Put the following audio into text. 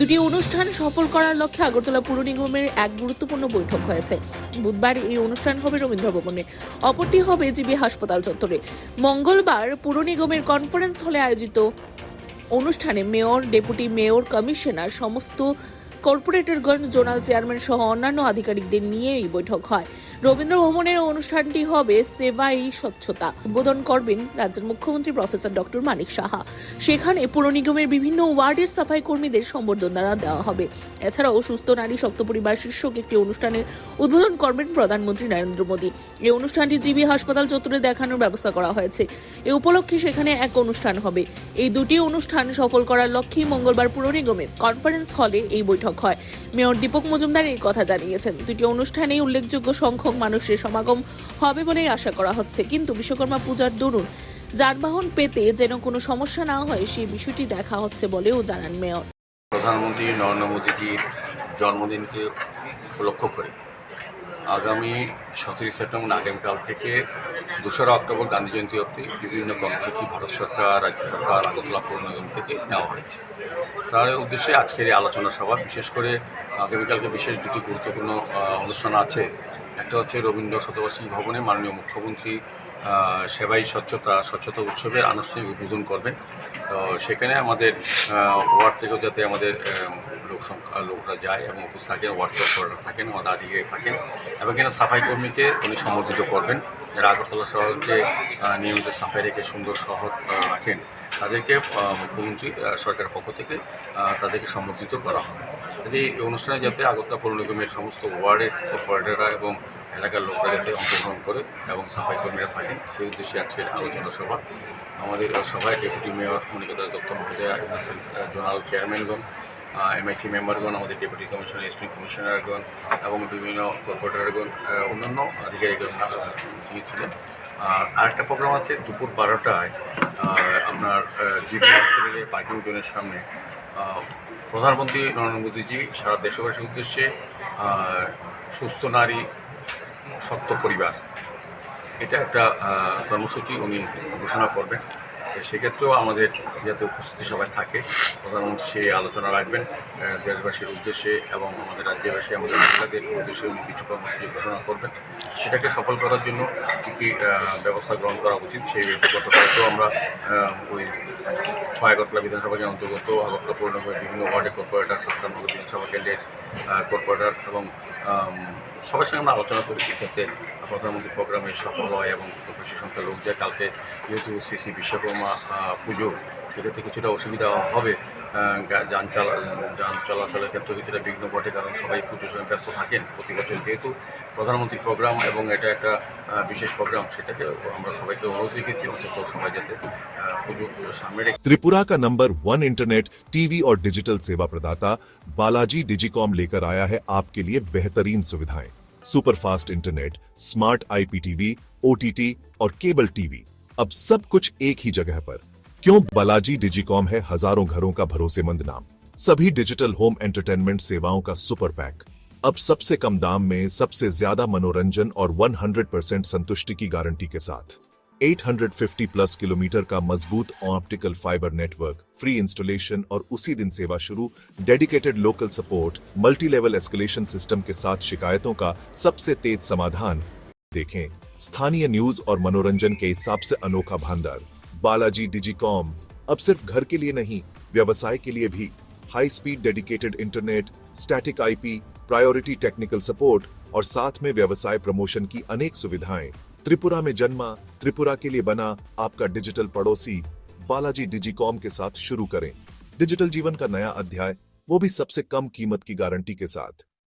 দুটি অনুষ্ঠান সফল করার লক্ষ্যে আগরতলা পুর নিগমের এক গুরুত্বপূর্ণ বৈঠক হয়েছে। বুধবার এই অনুষ্ঠান হবে রবীন্দ্র ভবনে, অপরটি হবে জিবি হাসপাতাল চত্বরে। মঙ্গলবার পুর নিগমের কনফারেন্স হলে আয়োজিত অনুষ্ঠানে মেয়র, ডেপুটি মেয়র, কমিশনার, সমস্ত কর্পোরেটরগণ, জোনাল চেয়ারম্যান সহ অন্যান্য আধিকারিকদের নিয়ে এই বৈঠক হয়। রবীন্দ্র ভবনের অনুষ্ঠানটি হবে সেবাই স্বচ্ছতা। উদ্বোধন করবেন রাজ্যের মুখ্যমন্ত্রী প্রফেসর ডক্টর মানিক সাহা। সেখানে পুর নিগমের বিভিন্ন ওয়ার্ডের সাফাই কর্মীদের সম্বর্ধনা দেওয়া হবে। এছাড়াও সুস্থ নারী শক্ত পরিবার শীর্ষক একটি অনুষ্ঠানের উদ্বোধন করবেন প্রধানমন্ত্রী নরেন্দ্র মোদী। এই অনুষ্ঠানটি জিবি হাসপাতাল চত্বরে দেখানোর ব্যবস্থা করা হয়েছে। এ উপলক্ষে সেখানে এক অনুষ্ঠান হবে। এই দুটি অনুষ্ঠান সফল করার লক্ষ্যেই মঙ্গলবার পুর নিগমের কনফারেন্স হলে এই বৈঠক হয়। মেয়র দীপক মজুমদার এই কথা জানিয়েছেন। দুটি অনুষ্ঠানেই উল্লেখযোগ্য সংখ্যক মানুষের সমাগম হবে বলেই আশা করা হচ্ছে, কিন্তু বিশ্বকর্মা পূজার দরুন যানবাহন পেতে যেন কোনো সমস্যা না হয় সেই বিষয়টি দেখা হচ্ছে বলেও জানান মেয়র। প্রধানমন্ত্রী নরেন্দ্র মোদীজির জন্মদিনকে উপলক্ষ করে আগামী 17 সেপ্টেম্বর আগামীকাল থেকে 2রা অক্টোবর গান্ধী জয়ন্তী অবধি বিভিন্ন কর্মসূচি ভারত সরকার, রাজ্য সরকার, আগরতলা পৌর নিগম থেকে নেওয়া হয়েছে। তার উদ্দেশ্যে আজকের এই আলোচনা সভা, বিশেষ করে আগামীকালকে বিশেষ দুটি গুরুত্বপূর্ণ অনুষ্ঠান আছে। একটা হচ্ছে রবীন্দ্র শতবার্ষিকী ভবনে মাননীয় মুখ্যমন্ত্রী সেবাই স্বচ্ছতা উৎসবের আনুষ্ঠানিক উদ্বোধন করবেন। তো সেখানে আমাদের ওয়ার্ড থেকেও যাতে আমাদের লোকরা যায় এবং উপস্থিত থাকেন, ওয়ার্ড কর্পোরেটর থাকেন, আমাদের আধিকারিক থাকেন, এবং এখানে সাফাই কর্মীকে উনি সম্বর্ধিত করবেন, যারা আগরতলা শহরকে নিয়মিত সাফাই রেখে সুন্দর শহর রাখেন। তাদেরকে মুখ্যমন্ত্রী সরকারের পক্ষ থেকে তাদেরকে সম্বর্ধিত করা হবে। যদি এই অনুষ্ঠানে যাতে আগরতলা পৌর নিগমের সমস্ত ওয়ার্ডের কর্পোরেটররা এবং এলাকার লোকরা যাতে অংশগ্রহণ করে এবং সাফাই কর্মীরা থাকেন, সেই উদ্দেশ্যে আজকের আলোচনা সভা। আমাদের সভায় ডেপুটি মেয়র মনিকা দত্ত মহোদয়া, জোনাল চেয়ারম্যানগণ, এমআইসি মেম্বারগণ, আমাদের ডেপুটি কমিশনার, এসপি কমিশনারগণ এবং বিভিন্ন কর্পোরেটরগণ, অন্যান্য আধিকারিকগণ ছিলেন। আর আরেকটা প্রোগ্রাম আছে দুপুর 12টায় আপনার জিবি হসপিটালে পার্কিং জোনের সামনে প্রধানমন্ত্রী নরেন্দ্র মোদীজি সারা দেশবাসীর উদ্দেশ্যে সুস্থ নারী শক্ত পরিবার, এটা একটা কর্মসূচি উনি ঘোষণা করবেন। সেক্ষেত্রেও আমাদের যাতে উপস্থিতি সবাই থাকে, প্রধানমন্ত্রী সেই আলোচনা রাখবেন দেশবাসীর উদ্দেশ্যে এবং আমাদের রাজ্যবাসী, আমাদের মহিলাদের উদ্দেশ্যে উনি কিছু কর্মসূচি ঘোষণা করবেন। সেটাকে সফল করার জন্য কী কী ব্যবস্থা গ্রহণ করা উচিত সেই গতকালকেও আমরা ওই 6 আগরতলা বিধানসভার অন্তর্গত আগরতলা পৌর নিগমের বিভিন্ন ওয়ার্ডের কর্পোরেটর, 57 বিধানসভা কেন্দ্রের কর্পোরেটর এবং সবার সঙ্গে আমরা আলোচনা করেছি যাতে প্রধানমন্ত্রীর প্রোগ্রামে সফল হয় এবং বেশি সংখ্যার লোক যায়। কালকে যেহেতু শ্রী বিশ্বকর্মা পুজো, সেক্ষেত্রে কিছুটা অসুবিধা হবে, যান চলাচলের ক্ষেত্রে কিছুটা বিঘ্ন ঘটে, কারণ সবাই পুজোর সময় ব্যস্ত থাকেন প্রতি বছর। যেহেতু প্রধানমন্ত্রীর প্রোগ্রাম এবং এটা একটা বিশেষ প্রোগ্রাম, সেটাকে আমরা সবাইকে অনুরোধ রেখেছি অন্তত সবাই যাতে পুজো সামনে রেখে। त्रिपुरा का नंबर 1 इंटरनेट, टीवी और डिजिटल सेवा प्रदाता बालाजी डिजिकॉम लेकर आया है आपके लिए बेहतरीन सुविधाएं। Superfast internet, smart IPTV, OTT और केबल टीवी, अब सब कुछ एक ही जगह पर। क्यों? बालाजी डिजिकॉम है हजारों घरों का भरोसेमंद नाम। सभी डिजिटल होम एंटरटेनमेंट सेवाओं का सुपर पैक, अब सबसे कम दाम में सबसे ज्यादा मनोरंजन और 100% संतुष्टि की गारंटी के साथ। 850 प्लस किलोमीटर का मजबूत optical fibre network, free installation और उसी दिन सेवा शुरू, dedicated local support, multi level escalation system के साथ शिकायतों का सबसे तेज समाधान। देखें स्थानीय न्यूज और मनोरंजन के हिसाब से अनोखा भंडार। बालाजी डिजिकॉम अब सिर्फ घर के लिए नहीं, व्यवसाय के लिए भी। High speed dedicated internet, static IP, priority technical support और साथ में व्यवसाय प्रमोशन की अनेक सुविधाएं। त्रिपुरा में जन्मा, त्रिपुरा के लिए बना आपका डिजिटल पड़ोसी बालाजी डिजिकॉम के साथ शुरू करें डिजिटल जीवन का नया अध्याय, वो भी सबसे कम कीमत की गारंटी के साथ।